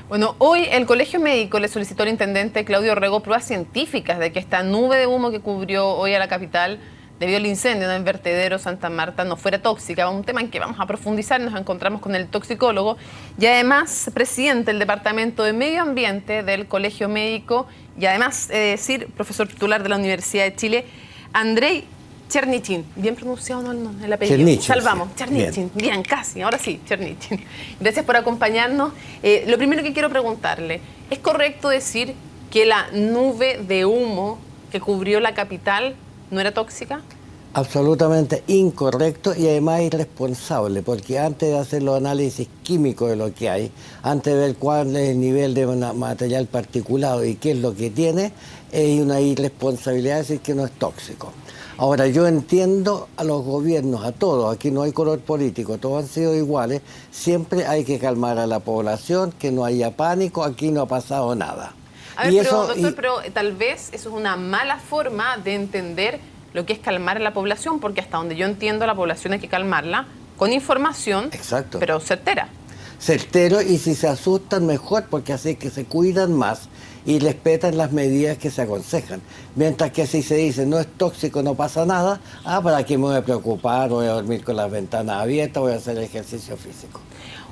Bueno, hoy el Colegio Médico le solicitó al intendente Claudio Rego pruebas científicas de que esta nube de humo que cubrió hoy a la capital debido al incendio en el vertedero Santa Marta no fuera tóxica, un tema en que vamos a profundizar. Nos encontramos con el toxicólogo y además presidente del Departamento de Medio Ambiente del Colegio Médico y además, decir, profesor titular de la Universidad de Chile, Andrei Chernichin. ¿Bien pronunciado no, el apellido? Chernichin. Salvamos, Chernichin. Bien, casi, ahora sí, Chernichin. Gracias por acompañarnos. Lo primero que quiero preguntarle, ¿es correcto decir que la nube de humo que cubrió la capital no era tóxica? Absolutamente incorrecto y además irresponsable, porque antes de hacer los análisis químicos de lo que hay, antes de ver cuál es el nivel de material particulado y qué es lo que tiene, es una irresponsabilidad decir que no es tóxico. Ahora, yo entiendo a los gobiernos, a todos, aquí no hay color político, todos han sido iguales, siempre hay que calmar a la población, que no haya pánico, aquí no ha pasado nada. A ver, pero, doctor, pero tal vez eso es una mala forma de entender lo que es calmar a la población, porque hasta donde yo entiendo, la población hay que calmarla con información, exacto, pero certera. Certero, y si se asustan mejor, porque así que se cuidan más y respetan las medidas que se aconsejan. Mientras que si se dice no es tóxico, no pasa nada, ¿para qué me voy a preocupar? Voy a dormir con las ventanas abiertas, voy a hacer ejercicio físico.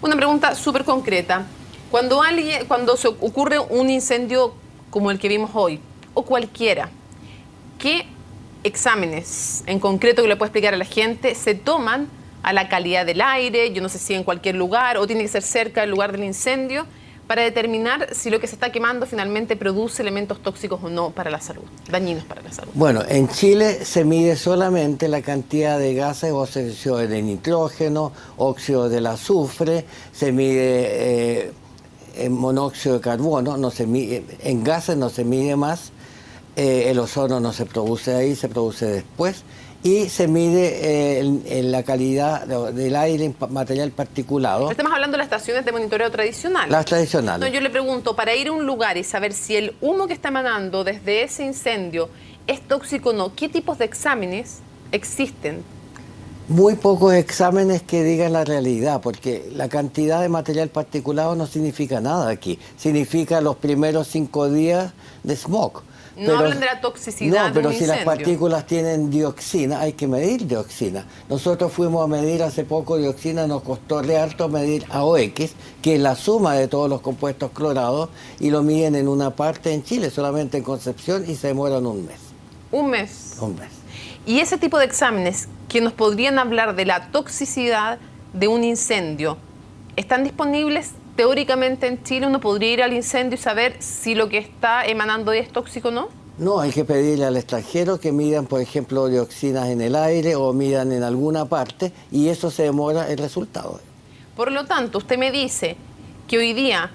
Una pregunta súper concreta. Cuando se ocurre un incendio como el que vimos hoy, o cualquiera, ¿qué exámenes en concreto que le puede explicar a la gente se toman a la calidad del aire? Yo no sé si en cualquier lugar o tiene que ser cerca del lugar del incendio, para determinar si lo que se está quemando finalmente produce elementos tóxicos o no para la salud, dañinos para la salud. Bueno, en Chile se mide solamente la cantidad de gases, óxido de nitrógeno, óxido del azufre, se mide monóxido de carbono, no se mide, en gases no se mide más, el ozono no se produce ahí, se produce después, y se mide en la calidad del aire en material particulado. Pero estamos hablando de las estaciones de monitoreo tradicionales. Las tradicionales. No, yo le pregunto, para ir a un lugar y saber si el humo que está emanando desde ese incendio es tóxico o no, ¿qué tipos de exámenes existen? Muy pocos exámenes que digan la realidad, porque la cantidad de material particulado no significa nada aquí. Significa los primeros 5 días de smog. No hablan de la toxicidad. No, pero de un si incendio. las partículas tienen dioxina, hay que medir dioxina. Nosotros fuimos a medir hace poco dioxina, nos costó re harto medir AOX, que es la suma de todos los compuestos clorados, y lo miden en una parte en Chile, solamente en Concepción, y se demoran un mes. ¿Un mes? Un mes. Y ese tipo de exámenes que nos podrían hablar de la toxicidad de un incendio, ¿están disponibles teóricamente en Chile? ¿Uno podría ir al incendio y saber si lo que está emanando es tóxico o no? No, hay que pedirle al extranjero que midan, por ejemplo, dioxinas en el aire o midan en alguna parte, y eso se demora el resultado. Por lo tanto, usted me dice que hoy día,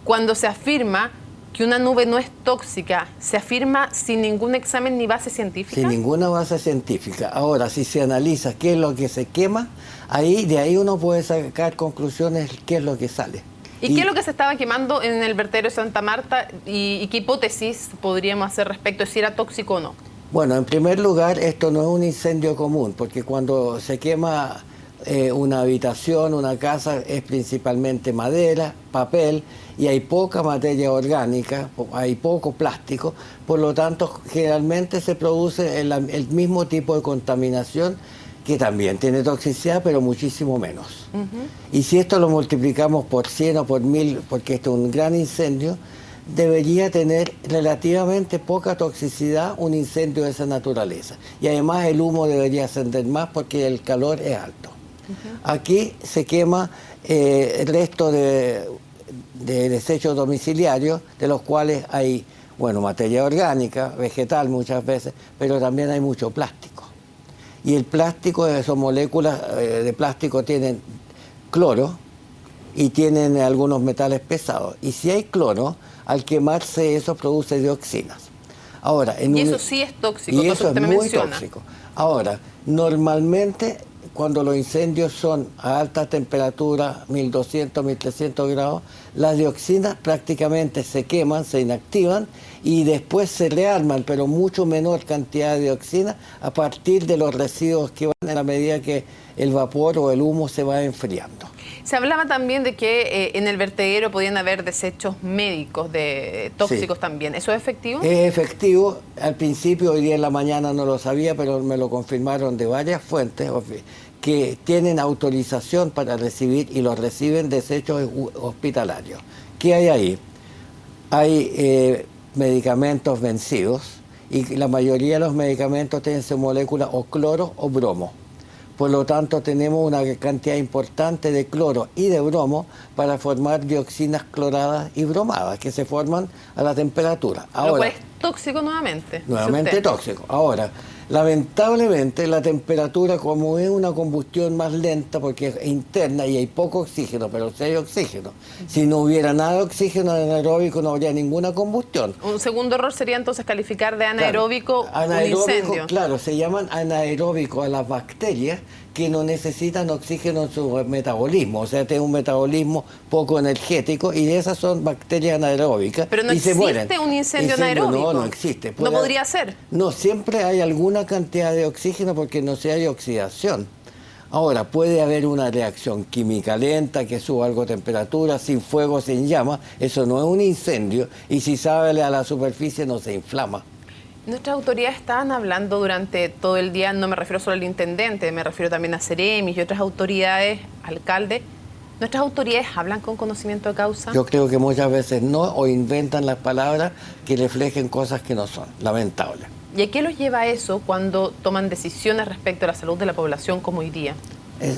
cuando se afirma que una nube no es tóxica, ¿se afirma sin ningún examen ni base científica? Sin ninguna base científica. Ahora, si se analiza qué es lo que se quema, de ahí uno puede sacar conclusiones qué es lo que sale. ¿Y qué es lo que se estaba quemando en el vertedero de Santa Marta y qué hipótesis podríamos hacer respecto de si era tóxico o no? Bueno, en primer lugar, esto no es un incendio común, porque cuando se quema una habitación, una casa, es principalmente madera, papel, y hay poca materia orgánica, hay poco plástico, por lo tanto, generalmente se produce el mismo tipo de contaminación, que también tiene toxicidad, pero muchísimo menos. Y si esto lo multiplicamos por 100 o por 1000, porque esto es un gran incendio, debería tener relativamente poca toxicidad un incendio de esa naturaleza. Y además el humo debería ascender más porque el calor es alto. Aquí se quema el resto de desechos domiciliarios, de los cuales hay, bueno, materia orgánica, vegetal muchas veces, pero también hay mucho plástico. Y el plástico, esas moléculas de plástico tienen cloro y tienen algunos metales pesados. Y si hay cloro, al quemarse eso produce dioxinas. Ahora, y eso sí es tóxico, y eso es muy menciona. tóxico. Ahora, normalmente cuando los incendios son a alta temperatura, 1200, 1300 grados, las dioxinas prácticamente se queman, se inactivan y después se rearman, pero mucho menor cantidad de dioxina a partir de los residuos que van en la medida que el vapor o el humo se va enfriando. Se hablaba también de que en el vertedero podían haber desechos médicos, tóxicos también. ¿Eso es efectivo? Es efectivo. Al principio, hoy día en la mañana no lo sabía, pero me lo confirmaron de varias fuentes que tienen autorización para recibir y los reciben desechos hospitalarios. ¿Qué hay ahí? Hay medicamentos vencidos y la mayoría de los medicamentos tienen su molécula o cloro o bromo. Por lo tanto, tenemos una cantidad importante de cloro y de bromo para formar dioxinas cloradas y bromadas que se forman a la temperatura. Ahora, lo cual es tóxico nuevamente. Nuevamente tóxico. Ahora, lamentablemente la temperatura, como es una combustión más lenta porque es interna y hay poco oxígeno, pero sí hay oxígeno. Si no hubiera nada de oxígeno anaeróbico no habría ninguna combustión. Un segundo error sería entonces calificar de anaeróbico, un incendio. Claro, se llaman anaeróbicos a las bacterias que no necesitan oxígeno en su metabolismo, o sea, tienen un metabolismo poco energético y esas son bacterias anaeróbicas. Pero no y se mueren. existe un incendio anaeróbico. No existe. ¿No podría ser? No, siempre hay alguna cantidad de oxígeno porque no se hay oxidación. Ahora, puede haber una reacción química lenta que suba algo de temperatura, sin fuego, sin llama, eso no es un incendio y si sale a la superficie no se inflama. Nuestras autoridades estaban hablando durante todo el día, no me refiero solo al intendente, me refiero también a Ceremis y otras autoridades, alcalde. ¿Nuestras autoridades hablan con conocimiento de causa? Yo creo que muchas veces no, o inventan las palabras que reflejen cosas que no son, lamentable. ¿Y a qué los lleva eso cuando toman decisiones respecto a la salud de la población como hoy día?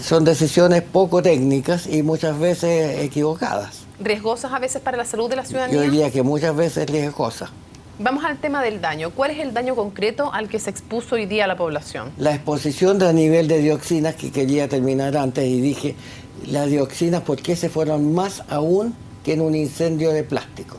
Son decisiones poco técnicas y muchas veces equivocadas. ¿Riesgosas a veces para la salud de la ciudadanía? Yo diría que muchas veces riesgosas. Vamos al tema del daño. ¿Cuál es el daño concreto al que se expuso hoy día la población? La exposición a nivel de dioxinas, que quería terminar antes y dije, las dioxinas, ¿por qué se fueron más aún que en un incendio de plástico?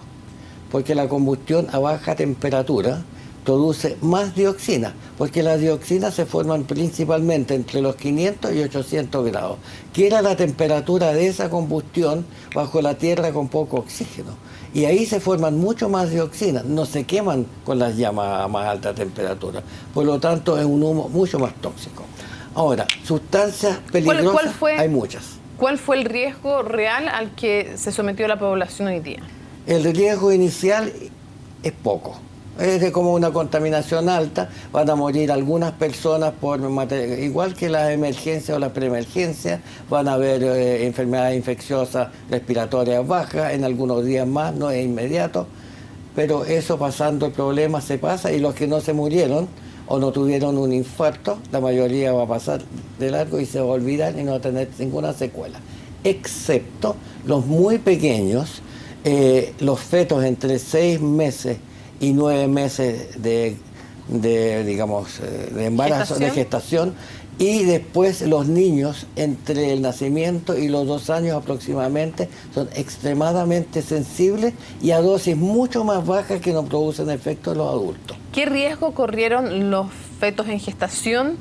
Porque la combustión a baja temperatura produce más dioxinas, porque las dioxinas se forman principalmente entre los 500 y 800 grados, que era la temperatura de esa combustión bajo la tierra con poco oxígeno. Y ahí se forman mucho más dioxinas, no se queman con las llamas a más alta temperatura. Por lo tanto, es un humo mucho más tóxico. Ahora, sustancias peligrosas hay muchas. ¿Cuál fue el riesgo real al que se sometió la población hoy día? El riesgo inicial es poco. Es de como una contaminación alta, van a morir algunas personas por materia, igual que las emergencias o las preemergencias, van a haber enfermedades infecciosas respiratorias bajas, en algunos días más, no es inmediato, pero eso pasando el problema se pasa y los que no se murieron o no tuvieron un infarto, la mayoría va a pasar de largo y se va a olvidar y no va a tener ninguna secuela, excepto los muy pequeños, los fetos entre 6 meses y 9 meses de embarazo, de gestación, y después los niños entre el nacimiento y los 2 años aproximadamente son extremadamente sensibles y a dosis mucho más bajas que no producen efecto en los adultos. ¿Qué riesgo corrieron los fetos en gestación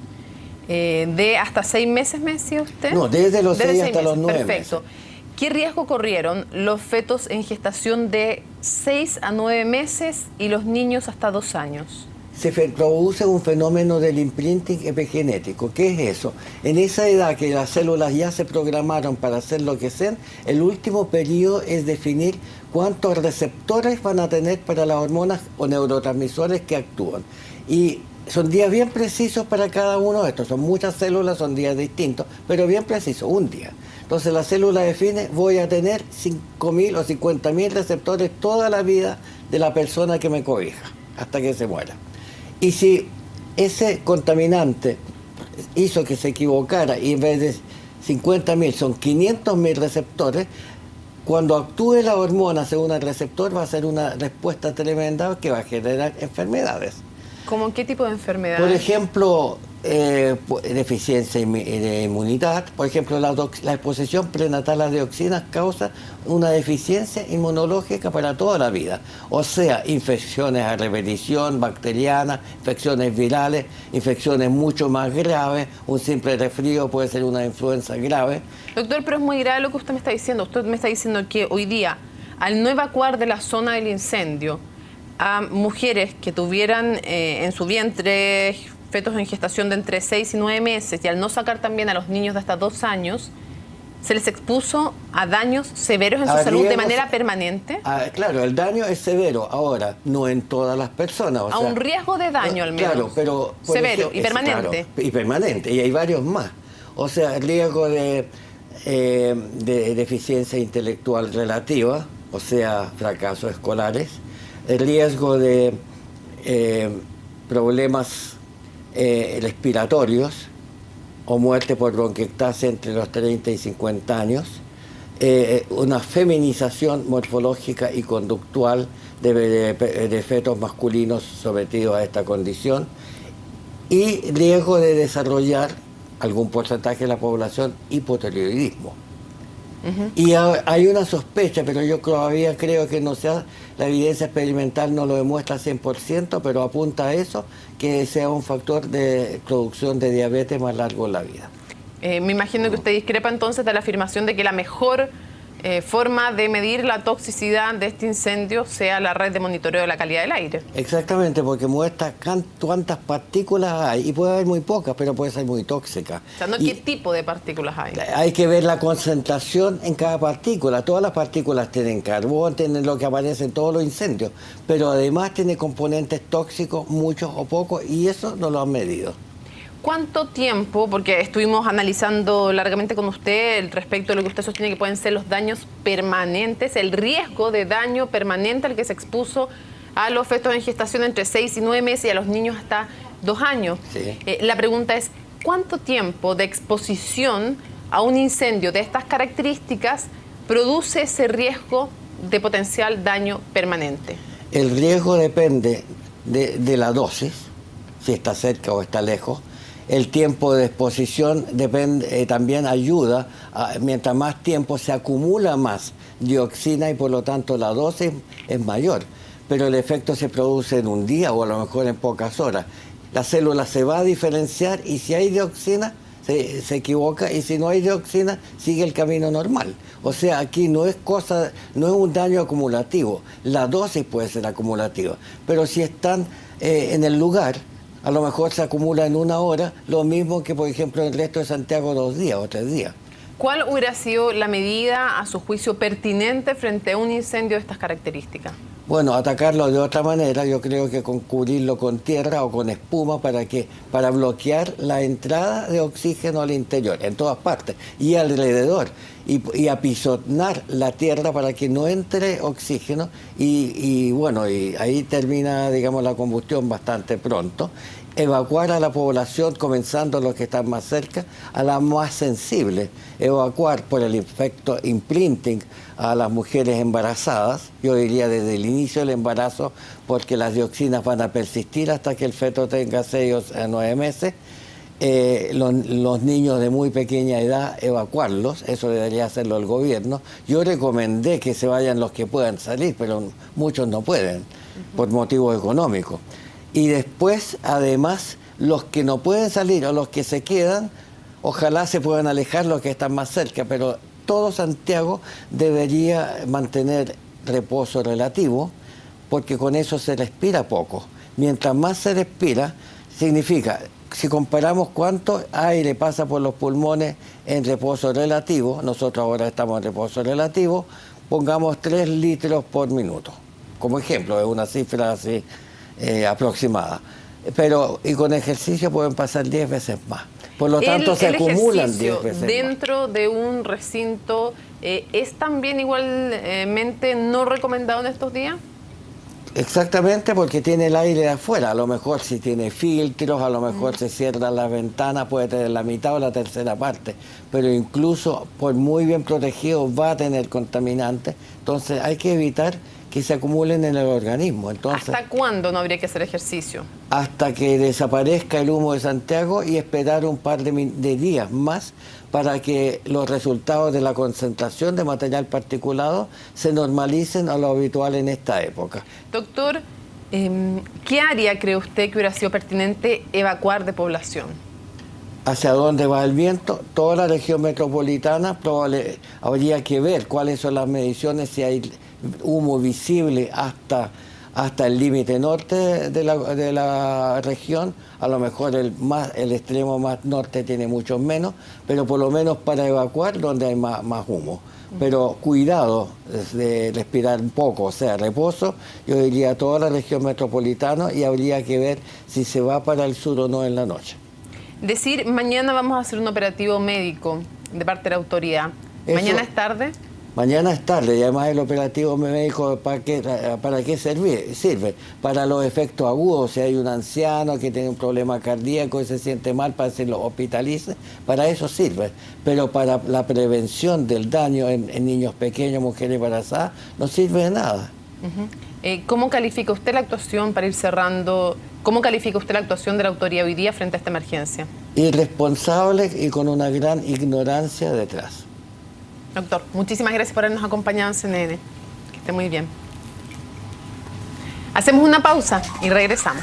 de hasta 6 meses, me decía usted? No, desde los 6 hasta los 9 Perfecto. meses. ¿Qué riesgo corrieron los fetos en gestación de 6 a 9 meses y los niños hasta 2 años? Se produce un fenómeno del imprinting epigenético. ¿Qué es eso? En esa edad que las células ya se programaron para hacer lo que sean, el último periodo es definir cuántos receptores van a tener para las hormonas o neurotransmisores que actúan. Y son días bien precisos para cada uno de estos. Son muchas células, son días distintos, pero bien precisos, un día. Entonces la célula define, voy a tener 5.000 o 50.000 receptores toda la vida de la persona que me cobija, hasta que se muera. Y si ese contaminante hizo que se equivocara y en vez de 50.000 son 500.000 receptores, cuando actúe la hormona según el receptor va a ser una respuesta tremenda que va a generar enfermedades. ¿Cómo qué tipo de enfermedades? Por ejemplo, deficiencia de inmunidad. Por ejemplo, la exposición prenatal a dioxinas causa una deficiencia inmunológica para toda la vida. O sea, infecciones a repetición, bacterianas, infecciones virales, infecciones mucho más graves. Un simple resfrío puede ser una influenza grave. Doctor, pero es muy grave lo que usted me está diciendo. Usted me está diciendo que hoy día, al no evacuar de la zona del incendio a mujeres que tuvieran en su vientre fetos en gestación de entre 6 y 9 meses y al no sacar también a los niños de hasta 2 años, ¿Se les expuso a daños severos en su salud de manera permanente? Claro, el daño es severo. Ahora, no en todas las personas. A un riesgo de daño al menos. Claro, pero... Severo y permanente. Claro, y permanente, y hay varios más. O sea, el riesgo de deficiencia intelectual relativa, o sea, fracasos escolares, el riesgo de problemas respiratorios o muerte por bronquiectasia entre los 30 y 50 años, una feminización morfológica y conductual de fetos masculinos sometidos a esta condición, y riesgo de desarrollar algún porcentaje de la población hipotiroidismo. Y hay una sospecha, pero yo todavía creo que no sea, la evidencia experimental no lo demuestra 100%, pero apunta a eso, que sea un factor de producción de diabetes más largo en la vida. Me imagino que usted discrepa entonces de la afirmación de que la mejor forma de medir la toxicidad de este incendio sea la red de monitoreo de la calidad del aire. Exactamente, porque muestra cuántas partículas hay, y puede haber muy pocas, pero puede ser muy tóxica. O sea, ¿no qué tipo de partículas hay? Hay que ver la concentración en cada partícula. Todas las partículas tienen carbón, tienen lo que aparece en todos los incendios, pero además tiene componentes tóxicos, muchos o pocos, y eso no lo han medido. ¿Cuánto tiempo, porque estuvimos analizando largamente con usted respecto a lo que usted sostiene que pueden ser los daños permanentes, el riesgo de daño permanente al que se expuso a los fetos en gestación entre 6 y 9 meses y a los niños hasta 2 años? Sí. La pregunta es, ¿cuánto tiempo de exposición a un incendio de estas características produce ese riesgo de potencial daño permanente? El riesgo depende de la dosis, si está cerca o está lejos. El tiempo de exposición depende, también ayuda, mientras más tiempo se acumula más dioxina y por lo tanto la dosis es mayor, pero el efecto se produce en un día o a lo mejor en pocas horas. La célula se va a diferenciar y si hay dioxina se equivoca, y si no hay dioxina sigue el camino normal. O sea, aquí no es un daño acumulativo, la dosis puede ser acumulativa, pero si están en el lugar, a lo mejor se acumula en 1 hora, lo mismo que, por ejemplo, en el resto de Santiago 2 días o 3 días. ¿Cuál hubiera sido la medida, a su juicio, pertinente frente a un incendio de estas características? Bueno, atacarlo de otra manera, yo creo que cubrirlo con tierra o con espuma para bloquear la entrada de oxígeno al interior, en todas partes, y alrededor, y apisonar la tierra para que no entre oxígeno, y bueno, y ahí termina, digamos, la combustión bastante pronto. Evacuar a la población, comenzando los que están más cerca, a la más sensible. Evacuar por el efecto imprinting a las mujeres embarazadas, yo diría desde el inicio del embarazo, porque las dioxinas van a persistir hasta que el feto tenga 6 o 9 meses. Los niños de muy pequeña edad, evacuarlos, eso debería hacerlo el gobierno. Yo recomendé que se vayan los que puedan salir, pero muchos no pueden, por motivos económicos. Y después, además, los que no pueden salir o los que se quedan, ojalá se puedan alejar los que están más cerca, pero todo Santiago debería mantener reposo relativo, porque con eso se respira poco. Mientras más se respira, significa, si comparamos cuánto aire pasa por los pulmones en reposo relativo, nosotros ahora estamos en reposo relativo, pongamos 3 litros por minuto. Como ejemplo, es una cifra así aproximada. Y con ejercicio pueden pasar 10 veces más. Por lo tanto, se acumulan 10 veces dentro de un recinto, ¿es también igualmente no recomendado en estos días? Exactamente, porque tiene el aire de afuera. A lo mejor si tiene filtros, a lo mejor se cierran las ventanas, puede tener la mitad o la tercera parte. Pero incluso, por muy bien protegido, va a tener contaminantes. Entonces hay que evitar que se acumulen en el organismo. Entonces, ¿hasta cuándo no habría que hacer ejercicio? Hasta que desaparezca el humo de Santiago y esperar un par de días más para que los resultados de la concentración de material particulado se normalicen a lo habitual en esta época. Doctor, ¿qué área cree usted que hubiera sido pertinente evacuar de población? ¿Hacia dónde va el viento? Toda la región metropolitana, habría que ver cuáles son las mediciones, si hay humo visible hasta hasta el límite norte de la región. A lo mejor el extremo más norte tiene muchos menos, pero por lo menos para evacuar donde hay más humo. Pero cuidado de respirar un poco, o sea, reposo. Yo diría a toda la región metropolitana y habría que ver si se va para el sur o no en la noche. Decir, mañana vamos a hacer un operativo médico de parte de la autoridad. ¿Mañana es tarde? Mañana es tarde y además el operativo médico ¿para qué sirve? Para los efectos agudos, si hay un anciano que tiene un problema cardíaco y se siente mal para que se lo hospitalice, para eso sirve. Pero para la prevención del daño en niños pequeños, mujeres embarazadas, no sirve de nada. ¿Cómo califica usted la actuación, para ir cerrando, cómo califica usted la actuación de la autoridad hoy día frente a esta emergencia? Irresponsable y con una gran ignorancia detrás. Doctor, muchísimas gracias por habernos acompañado en CNN. Que esté muy bien. Hacemos una pausa y regresamos.